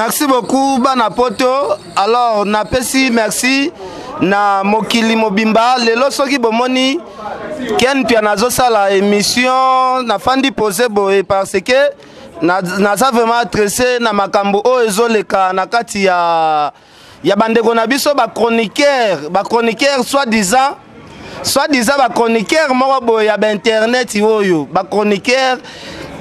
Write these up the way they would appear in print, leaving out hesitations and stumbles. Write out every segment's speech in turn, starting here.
Merci beaucoup, Banapoto. Alors, na pesi merci na mokili mobimba. Lelo soki bomoni ken tu anazo sala émission na fandi posé boé parce que na ça vraiment adressé na makambo o ezoleka na kati ya bandeko na biso ba chroniqueur soi-disant ba chroniqueur moko boye ya ba internet oyo ba chroniqueur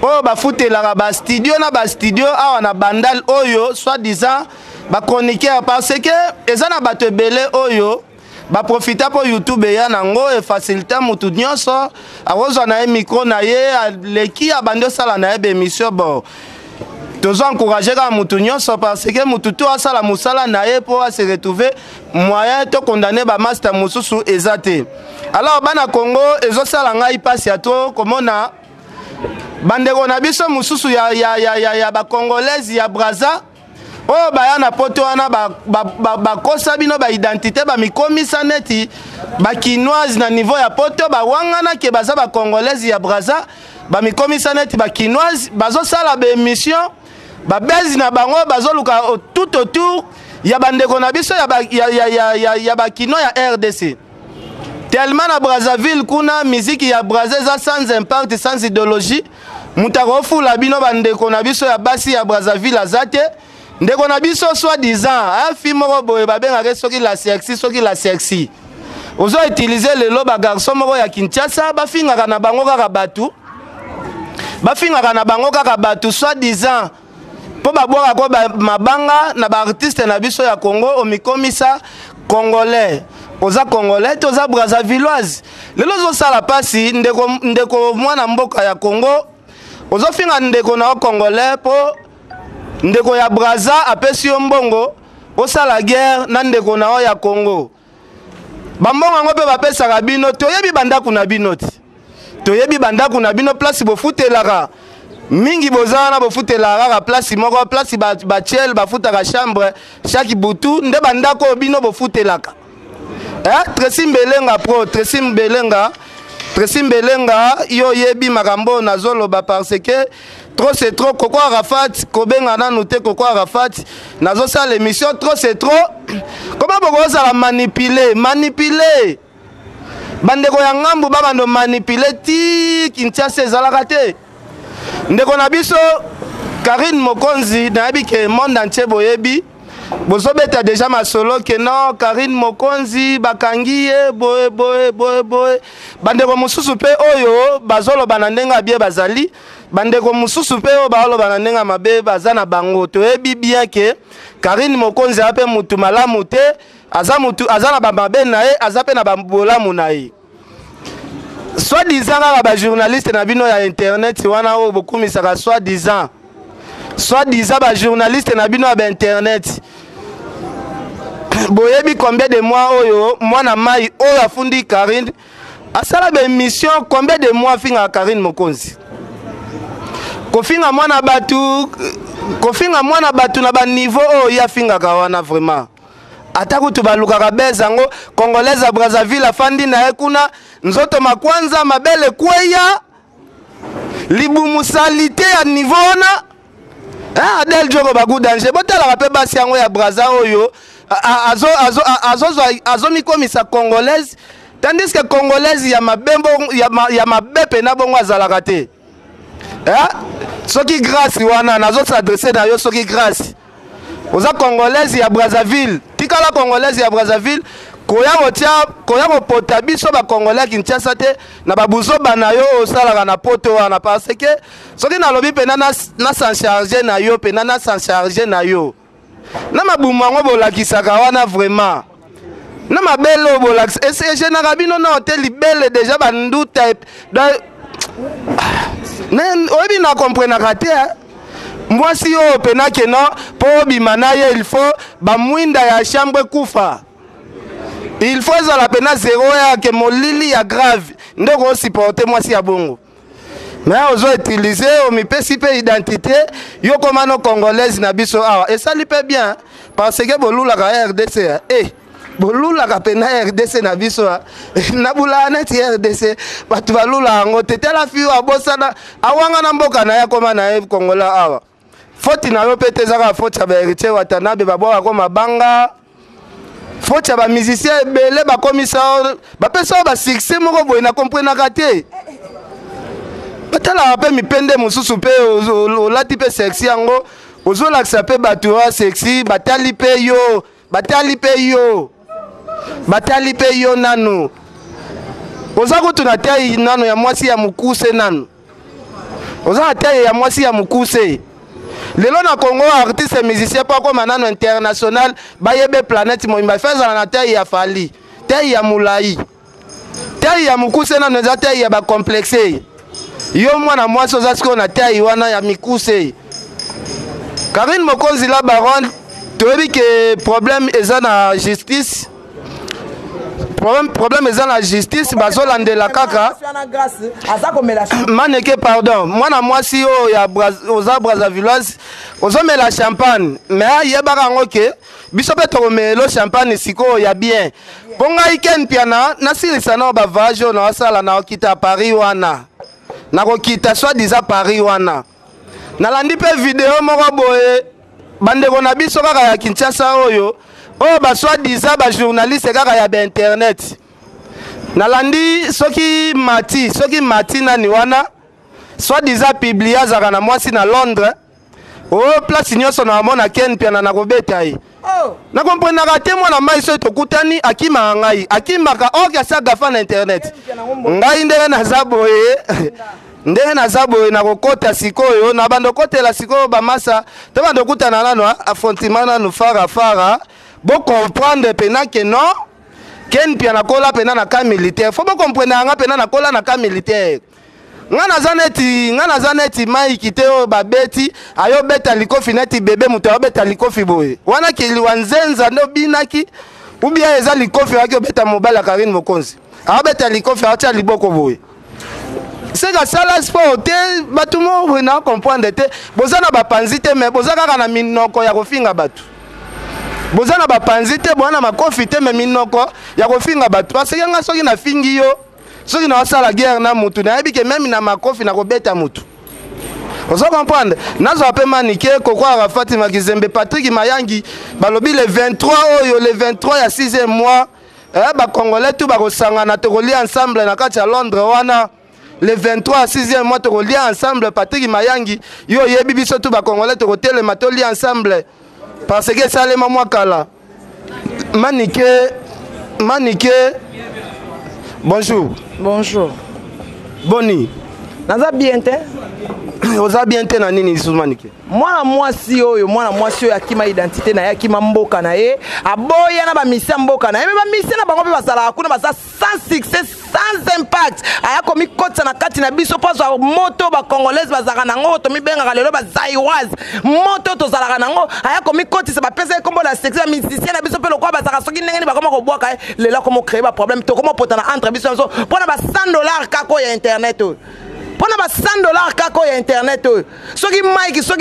oh ba futela ba studio na ba studio awa na bandal oyo soi-disant ba chroniqueur parce que ezana bato ebele oyo ba profita pour YouTube ya nango e faciliter mutu nyonso awozo na micro na ye leki abando sala na be émission bon tozo encourager ka mutu nyonso parce que mutu to asala musala na ye pour se retrouver moyen to condamner ba master mususu ezate. Alors bana Congo ezo sala ngai passe ya to komona bandeko na biso mususu ya ba congolaise ya Braza oh baya na poto wana ba kosa bino ba identité ba mikomisa neti ba kinoise na niveau ya poto ba wangana ke baza ba congolaise ya Braza ba mikomisa neti ba kinoise bazo sala ba émission ba bezi na bango bazo luka tout autour ya bandeko na biso ya ba kino ya RDC. Tellement na Brazzaville kuna musique ya Brazzaville sans impact sans idéologie mutarofu la bino bandeko na biso ya basi ya Brazzaville azate ndeko na biso soi-disant film boye babengaka soki la sexy ozo utiliser lelo ba garçon moko ya Kinshasa bafingaka na bango kaka batu soi-disant po babwaka ko mabanga na ba artiste na biso ya Congo omikomisa congolais oza congolais toza brazzavilloise lelo zo sala pasi ndeko mwana mboka ya Congo ozo finga ndeko na congolais po ndeko ya Braza apesi yo mbongo osala guerre na ndeko na ya Congo bambongo ngo pe bapesaka bino toyebi bandaku na bino ti toyebi bandaku na bino place bofutelaka mingi bozana bofutelaka place moko place bachel bafutaka chambre chaque butu nde bandako bino bofutelaka Tresim Belenga yo yebi makambo na zoloba parce que trop c'est trop Koko Arafat kobenga na noté Koko Arafat nazo sa l'émission trop c'est trop comment boko ça la manipuler bandeko ya ngambu babando manipuler ti Kinshasa ezalaka te ndeko na biso Karine Mokonzi na yebi ke monde entier boyebi bozo beta déjà ma solo que non Karine Mokonzi bakangiye boye bandeko mususu pe oyo bazolo banandenga bie bazali bandeko mususu pe oyo baolo banandenga mabe bazana bango toyebi bien que Karine Mokonzi ape mutu malamu te azana bamabe na ye azape na bambolamu na ye soi-disant ba journaliste na bino ya internet wana o bokumisaka soi-disant ba journaliste na bino ya internet boyebi combien de mois oyo mwana mai oyo afundi Karine asala ba émission combien de mois finga Karine Mokonzi kofinga mwana batu na ba niveau oyo ya finga kawana vraiment atako tu balukaka bezango congolaise à Brazzaville afandi na ekuna nzoto makwanza mabele kweya libumusalite ya niveau na Adel Joko bagu danger botala rape basi yango ya Braza oyo azo mikomisa congolaise tandis que congolaise ya mabembo ya mabepe na bongo azalaka te soki grâce wana nazo s'adresser na yo soki grâce oza congolaise ya Brazzaville tikala congolaise ya Brazzaville koya kopota biso ba congolais Kinshasa te na babuzo bana yo osalaka na poto wana parce que soki nalobi pena na s'en charger na yo pena na s'en charger na yo na mabumu yango bolakisaka wana vraiment na mabele bolakisa et général bino na hôtel libele déjà banduta oyebi na comprenaka te mwasi oyo pena keno po obima na ye il faut bamwinda ya chambre kufa il faut ezala pena zéro ya ke molili ya grave ndeko osupporte mwasi ya bongo mais ozo utiliser omipesi pe identité yo komano congolaise na biso awa esali pe bien parce que bolulaka RDC bolulaka pena RDC na biso na bula neti RDC batu balula yango tetela fiyo abosana awanga na mboka na ya koma na Congola awa Faute na yo pete zaka faute ba héritier Watanabe babwa ko mabanga. Faute ba musicien belé ba commissaire ba pesa ba succès moko boy na comprendre kate. Batala pe mi pende mususu pe olati pe sexy yango. Ozo laksa pe batura sexy batali pe yo. Batali pe yo nanu. Oza kutuna tai nanu ya mwasi ya mukuse nanu. Oza tai ya mwasi ya mukuse. Lelo na Congo artiste musicien pa ko manano international bayebe planète mo imba feza na tai ya fali. Tai ya mulai. Tai ya mukuse nanu za tai ya ba complexe. Yo mwana mwasi oza siko na tai wana ya mikuse. Karine Mokonzi la baronne toyebi ke problème eza na justice. Problème eza na justice bazolandela kaka. Maneke pardon. Mwana mwasi o ya oza Brazzavilloise ozomela champagne. Mais yebaka ngoke biso pe tokomelo champagne siko ya bien. Ponga iken piana nasilisa na ba vajo na sala na okita Paris wana. Na kokita soit disant Paris wana. Nalandi pe vidéo moko boye bandeko na biso kaka ya Kinshasa oyo ba soit disant ba journaliste kaka ya ba internet. Nalandi soki mati nani wana soit disant publier zaka na mwasi na Londres. Place nyonso na mona ken piana na kobeta yi. Na comprendre ka te mwana mai so tokutani akima ngai akimaka oka saga fa na internet. Ngai ndenge na zaboye. Ndenge na zaboye na kokota sikoyo na bando kotela sikoyo ba masa te bando kutana nano affrontement nanu fara bo comprendre pena que non ken pia na kola pena na camp militaire faut bo comprendre nga pena na kola na camp militaire nga zaneti mai kiteo ba beti ayo beta likofi neti bebe muto beta likofi boye wana kili wanzenza ndo binaki ubia eza likofi waki beta mobala Karine Mokonzi abeta likofi acha liboko boye. C'est que ça la sport te batumo na comprendre te bozana ba panzite mais bozaka kana minoko ya kofinga batu bozana ba panzite bwana makofi te mais minoko ya kofinga batu parce que nga soki na fingi yo soki na sala guerre na mutu na yebi ke même na makofi na kobeta mutu ozo comprendre nazo ape manike kokwa Fatima Kizembe Patrick Mayangi balobi le 23 oyo le 23 ya 6e mois ba congolais tout ba kosangana to kolia ensemble na kati ya Londres wana. Le 23 6e mois to lia ensemble Patrick Mayangi yo yebi biso tout ba congolais to hôtel mato lia ensemble parce que ça le mwa kala manike bonjour boni naza bien te oza bien te na nini sous manike mwana mwasi oyo akima identité na yakima mboka na ye aboya na ba misia mboka na ye ba misia na bango pe basala kuna basa sans succès sans impact aya komi kotsa na kati na biso paso moto ba congolaise bazaka nango to mi benga lelo ba zaiwaz moto to zalaka nango aya komi kotisa ba pesa kombo la sexe musicien na biso pe lokwa bazaka soki ndenge ni ba koma ko bwaka lelo komo créer ba problème to komo potana entre biso so pona ba $100 kako ya internet o pona ba $100 kako ya internet o soki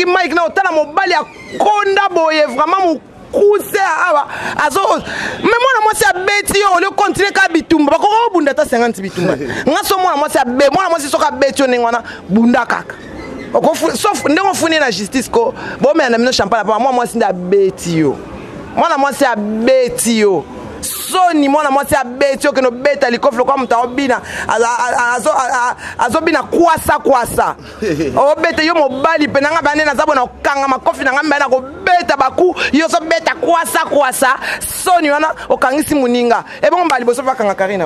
Mike na otala mobali ya konda boye vraiment mu kuse awa azo mais mwana mwasi abeti yo le continuer ka bitumba bako bunda ta 50 bitumba ngaso mwana mwasi soka beti yo nengwana bunda kaka sauf ndenge funi na justice ko bo me na mino champagne pa mwana mwasi nda beti yo mwana mwasi abeti yo soni mwana mwasi abeti yo keno beta likoflo kwa mta obina azobina kwasa obeta yo mobali penanga banena zabo na kanga makofi na ngamba na ko beta baku yo so beta kwasa soni wana okangisi muninga ebongo mbali boso bakanga Karine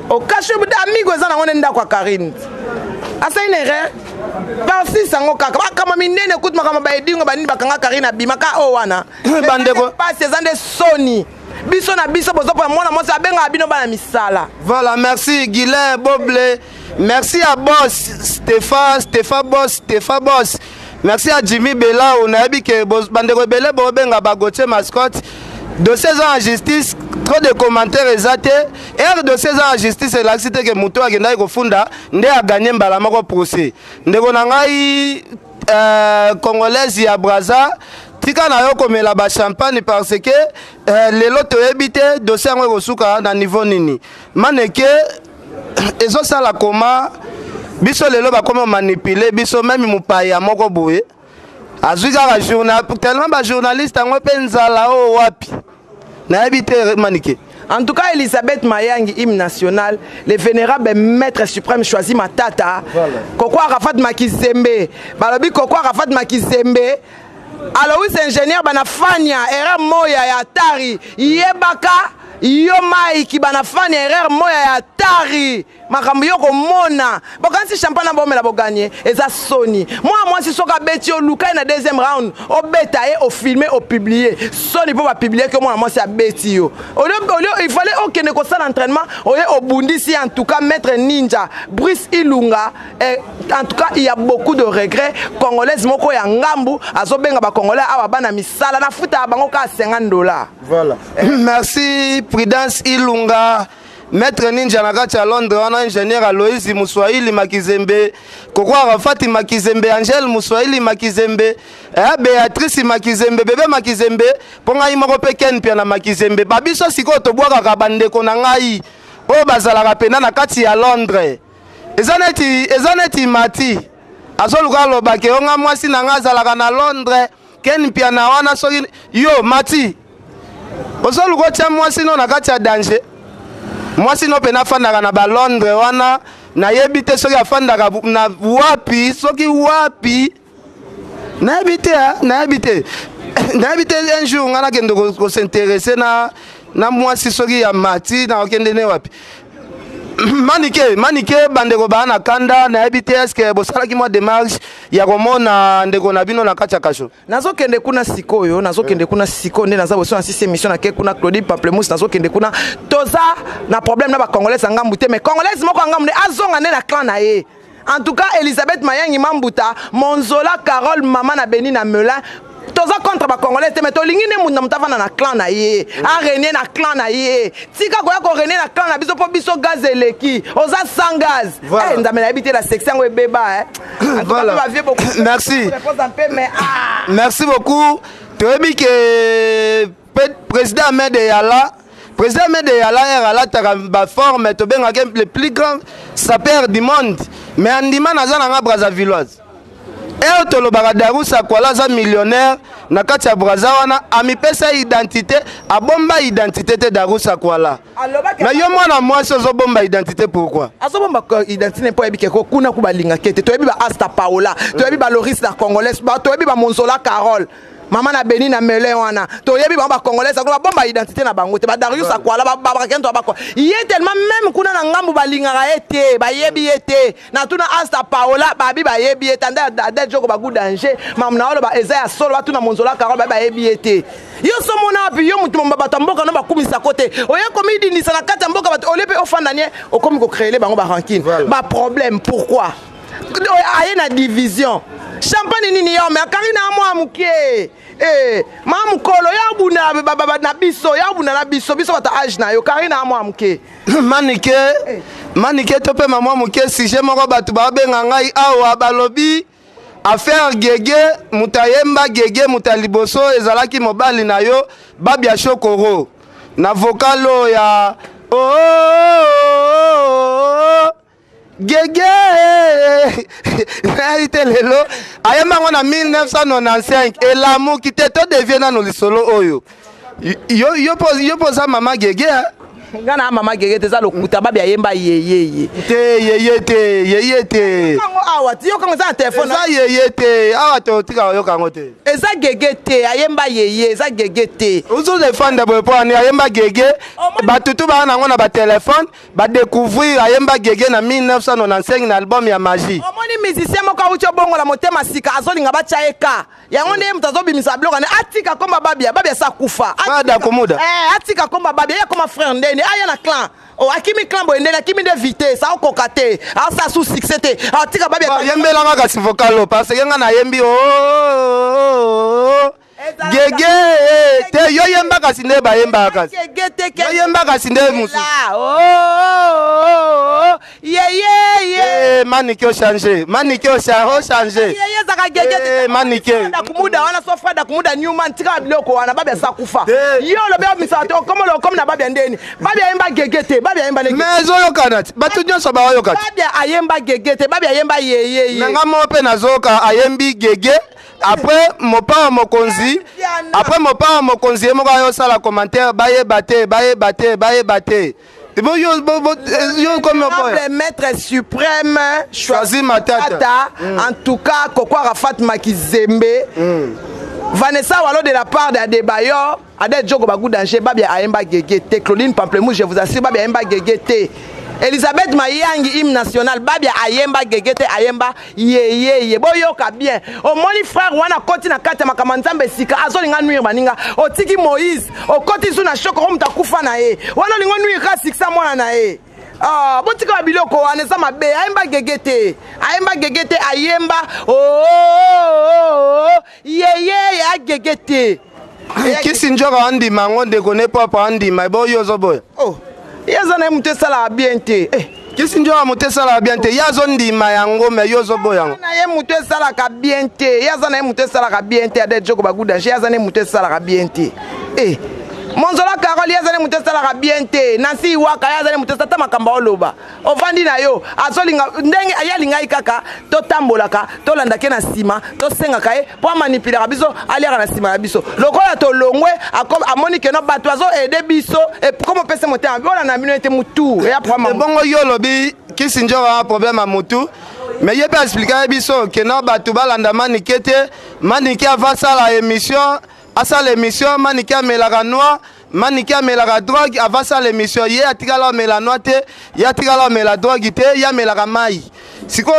o kasho buda amigo ezana ngone nda kwa Karine asa une erreur parsi sango kaka kama minene kutuma kama baedingo banini bakanga Karine bimaka o wana bandeko passe ezande soni biso na biso bozo pa mwana mwasi abenga bino bana misala. Voilà, merci Guilain Boble, merci à Boss Stéphane Boss. Merci à Jimmy Bella on a dit que bandeko Bella bobenga bagoche mascotte. De 16 ans en justice, trop de commentaires exatés. Et de 16 ans en justice, c'est l'accident que Moutou a gagné au funda, ndé a gagné mbalamako procès. Ndeko nangai congolaise ya Brazza. Tika na yo komela ba champagne parce que les loto ebité dossier ngo kosuka na niveau nini maneke ezo sala koma biso lelo ba koma manipuler biso même mupaya moko boye azwi kaka journal tellement bajournaliste yango mpe nzala oyo wapi nayebi te Manike. En tout cas, Elisabeth Mayangi, hymne national, le vénérable maître suprême choisi Matata, voilà. Koko Arafat Makizembe, balobi Koko Arafat Makizembe, Alois ingénieur banafania, erreur moya ya Atari, Yebaka, Yomai ki banafania, erreur moya ya Atari. Makambo yoko mona bokansi champagne bomela boganye eza Sony moi si soka beti o luka na deuxième round o beta et o filmer o publier Sony pour publier que moi si a beti yo il fallait okene ko ça l'entraînement au bundisi en tout cas maître Ninja Brice Ilunga et en tout cas il y a beaucoup de regrets congolais moko ya ngambu azobenga ba congolais aba bana misala na futa bango ka $50. Voilà. Merci Prudence Ilunga. Maître Ninja nakati à Londres, on a ingénieur Aloïs Mouswahili Makizembe, Koko Arafat Makizembe, Angèle Mouswahili Makizembe, Béatrice Makizembe, bébé Makizembe, ponga imoko peken pia na Makizembe. Babiso siko to bwaka kabande kona ngai. O bazala kapena nakati à Londres. Ezaneti mati. Azoluka lobake onga mwasi na ngazala na Londres, ken pia na wana so yo mati. Ozoluka tia mwasi no nakati ya danger. Moi sinon pena fandaka na ba Londres wana na yebite soki afandaka na wapi soki wapi na yebite un jour ngana kende ko s'intéresser na moi si soki ya mati na okende ne wapi Manike bandeko bana kanda na yebite eske bosala ki moi démarche ya komona ndeko na bino na kacha kasho nazokende kuna sikoyo nazokende kuna siko nde naza boso na 6 émission na ke kuna Claudie Pamplemousse nazokende kuna toza na problème na ba congolais ngambu te mais congolais moko ngambu azonga ne na clan na ye. En tout cas Elisabeth Mayangi Mambuta Monzola Carole Mama na Beni na Melun toza contre ba congolais te mais to lingi ne munda mutavana na clan na ye a René na clan na ye tika ko ya ko René na clan na biso po biso gaz eleki oza sans gaz eh ndamela habiter la section we beba voilà. Merci merci beaucoup toyebi ke président Ahmed Yala Yala taka ba forme to benga le plus grand sapeur du monde mais andima nazana nga Brazzavilloise et tolobaka Darussa Kwala za millionnaire na kati ya Brazawana amipesa identité abomba identité te Darussa Kwala mais yo mwana mwasi ozobomba identité pourquoi azobomba identité po ebike ko kuna kubalinga kete toyebi ba Asta Paola toyebi ba Loris la congolaise toyebi ba Monzola Carole Mama na Beni na Melun wana toyebi ba congolais ko bomba identité na bango te ba Darius Akwala ba kento ba ko yé tellement même kuna na ngambu balingaka ete ba yebi ete na tuna Asta Paola ba yebi ete anda da joko ba danger mam na olo ba eza ya solo ba tuna Monzola Carole ba yebi ete yo so mona api yo mutu mba batamboka no ba kumisa kote oye komidi ni sana kata mboka ba olepe ofandanie okomi ko créer bango ba rancune ba problème pourquoi aye na division champagne nini yo me akarina amwa muke mamu kolo ya buna baba na biso ya buna na biso bata age na yo karina amwa muke manike to pe mama muke sujet moko batu ba benga ngai awa balobi affaire gege mutayemba gege mutaliboso ezalaki mobali na yo babia shokoro na vocalo ya Gege lelo ayema ngona 1995 et l'amour qui te devient dans le solo oyo yo posa mama Gege ngana mama Gege te za lokuta babi ayemba yeye te awa ti yo kango za téléphone za yeye te awa to tika yo kango te eza Gege te ayemba yeye eza Gege te uzo defendre bo po ani ayemba Gege batutu ba na ngona ba téléphone ba découvrir ayemba Gege na 1995 na album ya Magie omoni musicien moko ucho bongo la motema sika azolinga ba chaeka yango nde mutazo bimisa bloka ne atika komba babia sa kufa ada komuda atika komba babia ya koma frère ndeni aya na clan o akimi clan bo ndeni akimi de vitesse a kokate a sa sous succès te atika babia yembela nga si vocalo parce que nga na yembi Gege te yo yemba kasi nde ba yemba kasi yo yemba kasi nde musu manike o changer yeye zaka Gege manike da kumuda wana so frère da kumuda Newman tika biloko wana babia sa kufa yo lo be misato comme na babia ndeni babia yemba Gege te babia yemba mais oyo kanati batu nyonso ba oyo kati babia ayemba Gege te babia yemba yeye nanga mo pe nazoka ayembi Gege après mopa mokonzi ye moko ayo sala commentaire baye bate le maître suprême choisi Matata. En tout cas, Koko Arafat Makizembe. Vanessa Wallo de la part d'Adebayo, Adel Djogo Bagou Danger, Babia Aemba Gegete, Claudine Pamplemouche, je vous assure, Babia Aemba Gegete. Elisabeth Mayangi, hymne national, Babia Ayemba Gegete, Ayemba ye boyoka bien. O moni frère wana koti na kati makamanzambe sika azolinga nuire baninga. O tiki Moïse, o koti suna shoko mta kufa na ye. Wana lingo nuire ka siksa mwana na ye. Ah, botika biloko wana za mabe Ayemba Gegete. Ayemba Gegete Ayemba. Ye ya Gegete. Kisi njora andi mangonde kone papa andi boyo zoboya. Oh. Yazana mute sala biente. Kisi njora mute sala biente. Yazo ndima yango me yozo boyango. Na ye mute sala ka biente. Yazana mute sala ka biente ade Djogo Bagou Danger. Yazana mute sala ka biente. Monzola Carole yazana mute sala ka biente. Nansi Waka yazana mute sala makamba oloba. Ovandi na yo azolinga ndenge ayalinga ikaka to tambolaka to landake na sima to senga kae po manipuler biso aliaka na sima ya biso. Lokola to longwe amoni ke no bato azo aider biso et comme pese moté on na minute mutu et après bongo yo lobi kisi njora problème a mutu mais yé pas expliquer biso ke no bato balanda manikete maniki ava sala émission asala émission maniki amelaka noir maniki amelaka drogue avant ça l'émission ye atikala mela noite ye atikala mela drogue te ya melaka mai siko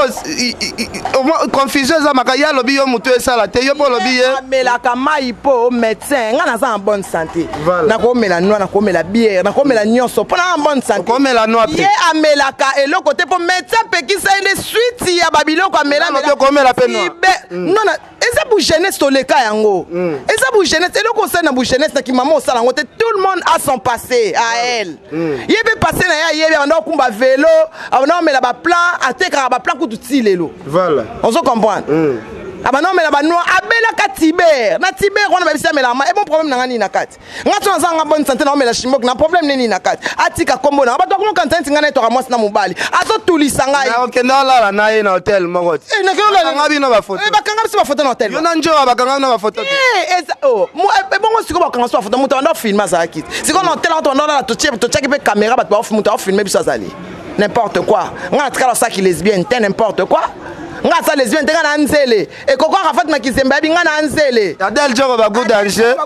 confusion za makaya lobi yo mutu esala te yo po lobi ye melaka mai po médecin ngana za en bonne santé na ko mela noix na ko mela bière na ko mela nyonso po na en bonne santé ko mela noix ye amelaka eloko te po médecin pekisa ende suite ya babiloko amela ko mela pe noix non eza bu jeunesse to leka yango eza bu jeunesse eloko sa na bu jeunesse na ki maman osala ngote tout le monde a son passé à elle yebe passé na ya yebe ando kumba vélo ando mela ba plan ateka ba plan kutu tilelo voilà on se comprend abana mela ba no abela ka Tiber na Tiber on ba bisa mela ma e bon problème na ngani na kati ngato na zanga bonne santé na mela chimok na problème nini na kati atika kombo na ba to ko kantanti ngana to ka mwasi na mobali azo tulisa ngai na okenda la na ye na hotel moko na kanga ngabi na ba photo ba kanga biso ba photo na hotel yo na njora ba kanga na ba photo bongo siko ba kanga so photo muto ando filma za kiti siko na hotel on na to check pe caméra ba to muto filmer biso azali n'importe quoi ngana tika la saki lesbienne n'importe quoi nga sa lesbienne tenga na nzele e Koko Arafat Makizembe abi nga na nzele Adel Djogo Bagou Danger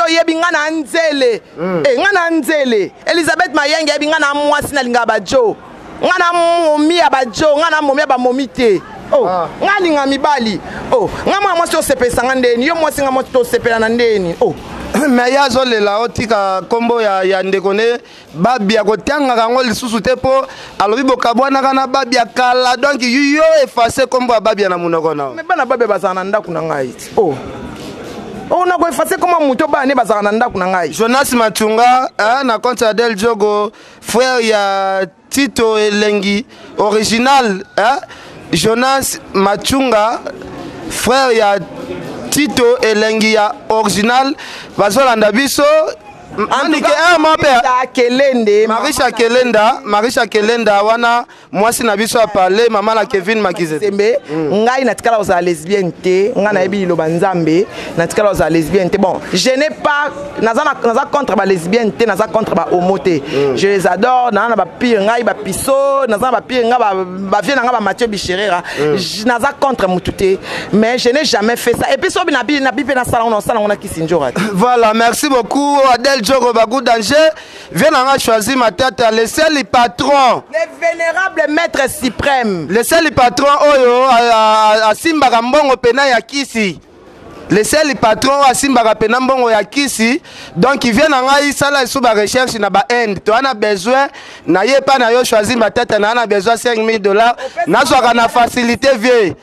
yebi nga na nzele nga na nzele Elisabeth Mayangi abi nga na mwasi na linga bajo nga na momi ya bajo nga na momi ya ba momi te nga linga mibali nga mwa mwasi osepesa nga ndeni yo mwasi nga mwasi tosepela na ndeni mais yazo lela otika kombo ya ndekone babia kotanga kango lisusu te po alobi bokabwana kana babia kala donc yo effacer kombo ya babia na munoko na mais bana babia bazana ndaku na ngai na ko effacer comment muto bana bazana ndaku na ngai Jonas Machunga na compte Adel Djogo frère ya Tito Elengi original Jonas Machunga frère ya Tito Elengi ya original bazolanda biso Anike Marisha Kelenda wana mwasi na biso a parler maman la Kevin Makizembe ngai natikala oza lesbienne te nga na yebi lo banzambe natikala oza lesbienne te bon je n'ai pas naza contre ba lesbienne te naza contre ba homo te je les adore na ba pire ngai ba piso naza ba pire nga ba vie nga ba Mathieu Bicherera naza contre mutu te mais je n'ai jamais fait ça et puis so na bi na sala on a kisinjora. Voilà, merci beaucoup Adel Djogo Bagou Danger vient à choisir ma tête le seul patron le vénérable maître suprême le seul patron oyo a Simba Mbongo pena ya kisi le seul patron a Simba pena mbongo ya kisi donc il vient à sala sous ba recherche na ba end to ana besoin na ye pa na yo choisir ma tête na ana besoin $5,000 na so kana facilité vie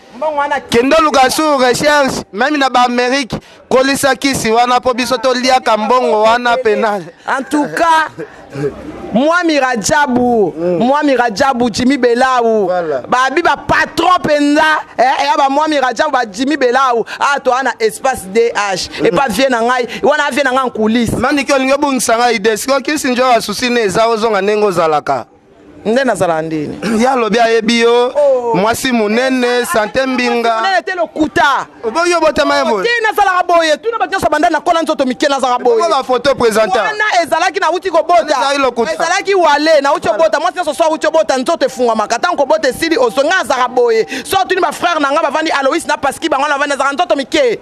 kendo lukasu recherche même na ba Amérique kolisa kisi wana po biso to lia kambongo wana pena en tout cas moi Mirajabu Jimmy Belaou babi ba patron penza ya ba moi Mirajabu ba Jimmy Belaou to ana espace DH et pas vient ngai wana vient ngai en coulisses maniki olinga bungisa ngai desko kisi njo asusi ne za ozonga nengo zalaka nde nazala ndini ya lobi ayebi yo mwasi munene sante mbinga munene te lokuta oboyo botama yebo ti nazalaka boye tuna bato nyonso banda nakola nzoto mike nazalaka boye ba photo présentateur wana ezalaki nauti kobota ezalaki wale nauti obota mwasi nyonso so auti obota nzoto efungwamaka ntango kobota esili ozonga azalaka boye so tuni bafrère na nga bavandi Aloïs na Paski bango na bavandi azalaka nzoto mike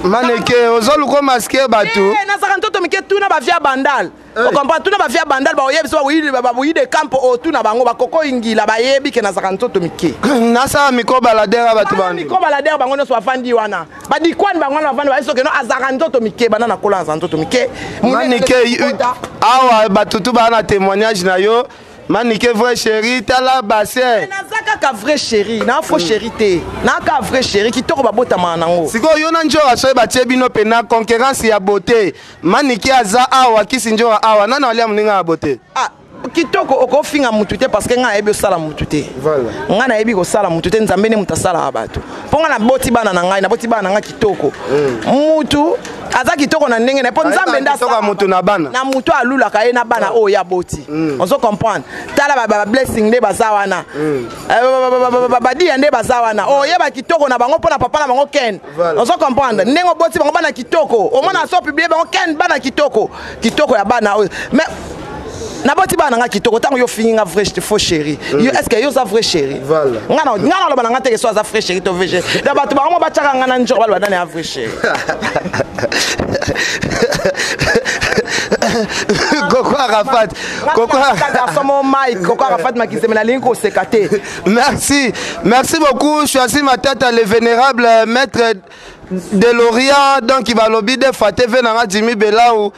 maneke ozoluka maske bato nazalaka nzoto mike tuna bavia bandal okomprend tuna bavia bandal baoyebi so babuyi de campo otuna bango bakoko ingila bayebi ke nazalaka nzoto mike nasala micro baladere bato bango micro baladere bango nyonso bafandi wana badikwani bango wana bafandi bayebi soke no azalaka nzoto mike bana nakola azala nzoto mike maneke awa batutu baa na témoignage na yo manike vrai chéri tala bassin naza kaka vrai chéri na faux chéri te na kaka vrai chéri kitoko babotama nango sikoyo yo na nzora soki batie bino pena concurrence ya beauté manike aza awa kisi nzora awa nana alia moninga ya beauté kitoko okofinga mutu te parce que nga nayebi osala mutu te nga nayebi kosala mutu te nzambe nde mutu asalaka bato mpo nga naboti bana na ngai naboti bana na nga kitoko mutu aza kitoko na ndenge na mpo nzambe nde asala mutu na bana na mutu alulaka ye na bana oyo ya boti ozo comprendre tala bablessing nde baza wana badia nde baza wana oyeba kitoko na bango mpo na papa na bango ken ozo comprendre ndenge oboti bango bana kitoko omona aso publie bango ken bana kitoko kitoko ya bana oyo mais naboti bana nga kitoko tango yo fingi nga vrai faux chéri yo est-ce que yo za vrai chéri nga na loba nga teke so za vrai chéri to vege da bato ba mo bataka nga na njoko balwa na vrai chéri Coco Arafat Coco Arafat makiseme na linko sekate merci beaucoup choisi ma tête le vénérable maître de Lorient donc il va lobby de Faté venanga Jimmy Belaou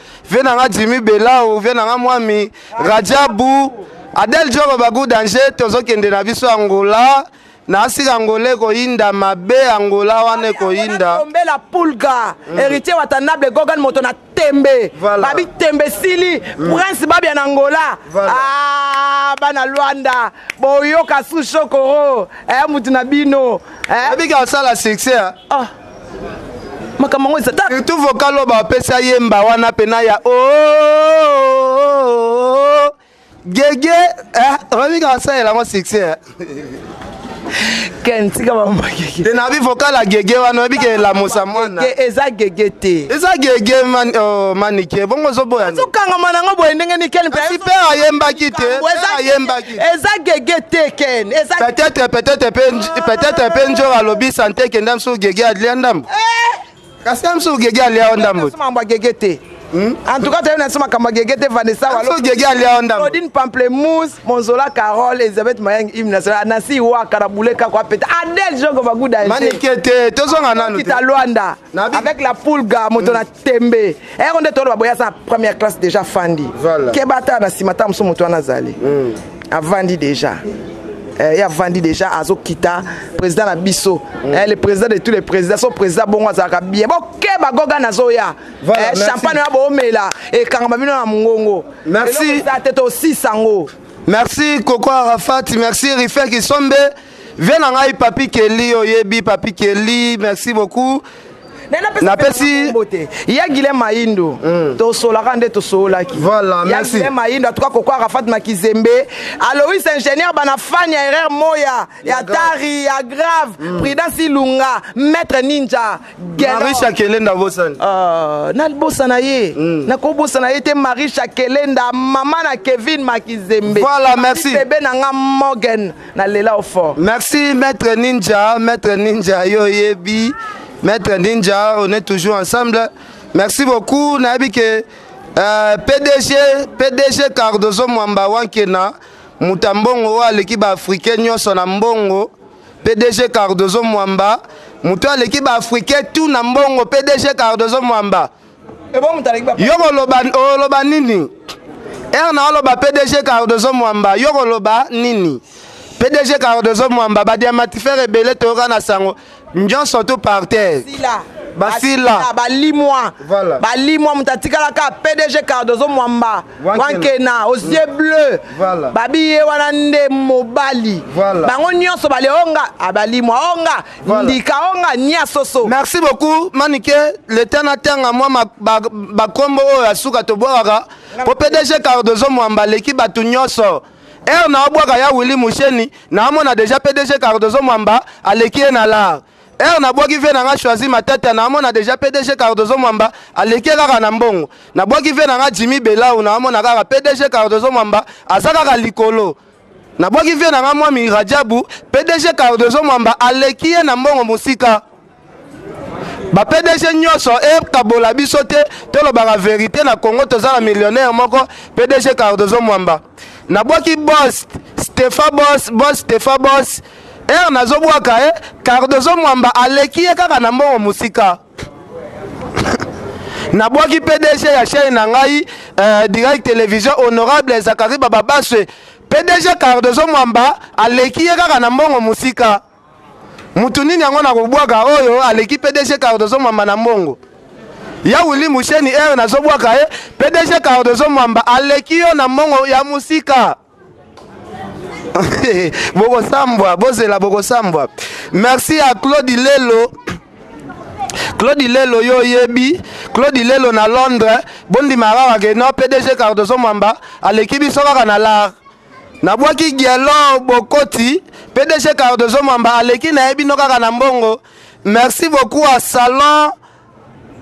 venanga Mwami Rajabu Adel Joro Bagou danger tozo kende na biso Angola na asika Angolais ko inda mabe Angola wane ko inda tombela pulga héritier watanable Gogan moto na tembe babi tembe sili prince babi en Angola bana Luanda boyoka su chokoro mutu na bino abika sala succès makambo ngwe zata surtout vocal ba pesa yemba wana pena ya gege abika sala mo succès ken tika ba magege de na bi vocal la gege wana bike la mosa mwana eza gege te eza gege man manike bongo zo boya zo kanga manango boye ndenge ni ken pe ayemba kite eza gege te ken eza peut-être penjo alobi santé kendam so gege adliandam kasi am so gege alia ondambo mamba gege te en tout cas tu as une kamba gegete Vanessa walo gege alia ondambo Odine Pamplemousse Monzola Carole Elizabeth Mayang hymne national Nasi wa Karabuleka kwa peta Adel Jogo Baguda manikete tozonga nanu kita Luanda avec la pulga moto na tembe on est tolo baboya sa première classe déjà fandi kebata na simata mso moto anazali avandi déjà il a vendu déjà Azo Kita, président Abisso, le président de tous les présidents, son président bon Azaka bien. Bon, Keba Goga Nazoya, champagne à Bomela et Karambamino à Mungongo. Merci. Aussi Sango. Merci Coco Arafat, merci Rifek Kisombe. Venangai Papi Kelly, Oyebi Papi Kelly, merci beaucoup. Napesi il y a Guilhem Maindo to solaka nde to solaki voilà merci Guilhem Maindo en tout cas Coco Arafat Makizembe Aloïs ingénieur bana fanya erreur moya ya tari ya grave prudence Ilunga maître ninja Marisha Kelenda bosana na bosana ye na ko bosana ye te Marisha Kelenda maman na Kevin Makizembe voilà merci bébé na nga Morgan na lela au fort merci maître ninja yo yebi Maître Ninja, on est toujours ensemble. Merci beaucoup. Nabike PDG Cardozo Mwamba Wankena Mutambongo wa l'équipe africaine nyoso na mbongo. PDG Cardozo Mwamba muto l'équipe africaine tout na mbongo PDG Cardozo Mwamba. Yoko loba nini? Na loba PDG Cardozo Mwamba yoko loba nini? PDG Cardozo Mwamba ba diamatifere belé toka na sango. Njon surtout par terre. Basila. Balimwa. Voilà. Balimwa mutatikala ka PDG Cardozo Mwamba. Wankena aux yeux bleus. Voilà. Babiye wanande mobali. Voilà. Bango nyonso bale onga abalimwa onga ndika onga nya soso. Merci beaucoup Manike le tana tanga moi ba kombo ya suka to boaka. Po PDG Cardozo Mwamba l'équipe batu nyonso. na obwaka ya Willy Musheni na amona déjà PDG Cardozo Mwamba aleki na la na bwaki ve na nga choisi matata na amona déjà PDG Cardozo Mwamba aleki kaka na mbongo na bwaki ve na nga Jimmy Belau na amona kaka PDG Cardozo Mwamba azaka likolo na bwaki ve na nga Mwami Rajabu PDG Cardozo Mwamba aleki na mbongo musika ba PDG nyoso kabola biso te tolobaka vérité na Congo tozala millionnaire moko PDG Cardozo Mwamba na bwaki boss Stefa boss nazobwaka Cardozo Mwamba aleki kaka na mbongo musika na bwaki PDG ya chaîne na ngai direct télévision honorable Zakari Baba Baswe PDG Cardozo Mwamba aleki kaka na mbongo musika mutu nini yango na kobwaka oyo aleki PDG Cardozo Mwamba na mbongo ya Willy Musheni nazobwaka PDG Cardozo Mwamba aleki yo na mbongo ya musika Bogosambwa bozela Bogosambwa. Merci à Claude Lelo yo yebi Claude Lelo na Londres bondi marawa ke no PDG Cardozo Mwamba aleki biso kaka na lar na bwaki Gielo Bokoti PDG Cardozo Mwamba aleki na yebi no kaka na mbongo. Merci beaucoup à Salon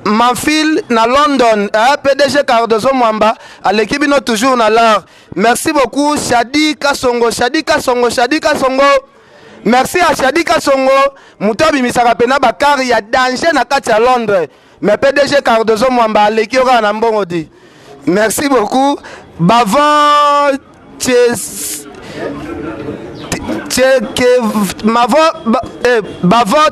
Manfil na London PDG Cardozo Mwamba aleki bino toujours na l'art. Merci beaucoup Shadi Kasongo. Merci à Shadi Kasongo Mutabi misaka pena bakari ya danger na kati ya Londres mais PDG Cardozo Mwamba aleki oka na mbongo di. Merci beaucoup Bavon Bavon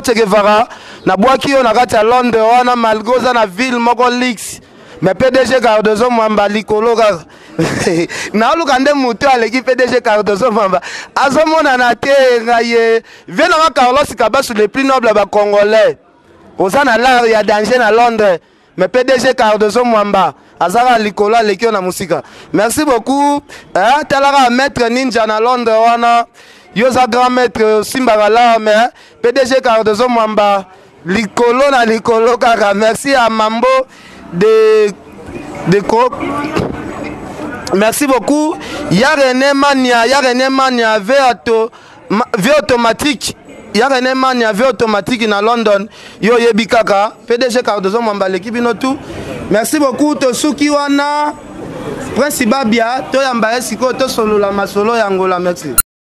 Chekevara na bwaki yo na kati ya Londres wana malgoza na ville moko Lix mais PDG Cardozo Mwamba likolo kaka na luka nde mutu aleki PDG Cardozo Mwamba azomona na te ngaye viens na Carlos Kabasu le plus noble ba congolais oza na l'art ya danger na Londres mais PDG Cardozo Mwamba azaka likolo aleki na musika. Merci beaucoup talaka maître ninja na Londres wana yoza grand maître Simbagala mais PDG Cardozo Mwamba likolo na likolo kaka. Merci à Mambo de merci beaucoup ya René Mania V automatique ya René Mania V automatique na London yo yebi kaka PDG Cardozo Mwamba l'équipe no tout. Merci beaucoup Tosuki wana Prince Babia to yamba esiko to solo la masolo ya Angola. Merci.